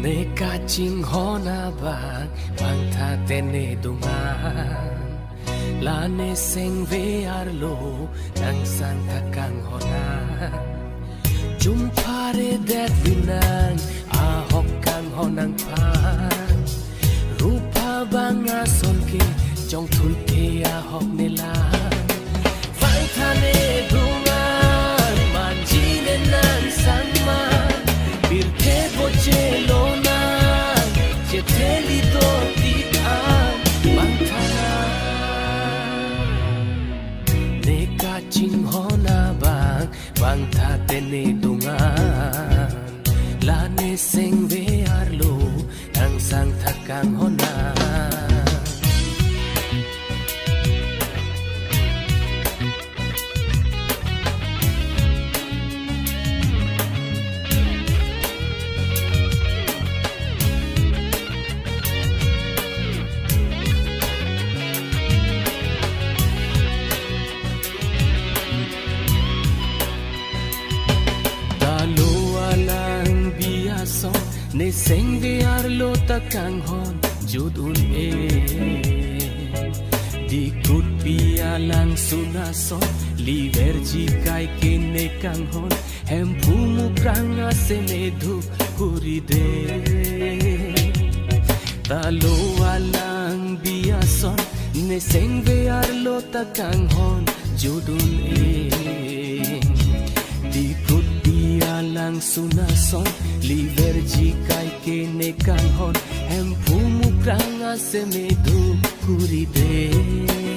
Neka ching hona bang tha tene dungan la ne seng ve arlo nang sang takang hona jum pare det vinang a hok kang honang pan rupa banga son ke jong thul ke a hok ne la vang tha ne dungan man ji ne nan sang ma bir ke bo che lo na che theli to ti an bang tha ne ka ching hona bang tha tene dungan la ne seng ve arlo nang sang thakang hona ne seng ve arlo takang hon judun e di kut pia lang suna son li verji kai ke ne kang hon hem phumu pranga se ne dhu kuri de talo alang bia son ne seng ve arlo takang hon judun e di kut pia lang suna son li verji kai ke ne kang hon hem phumu pranga se me du kuri de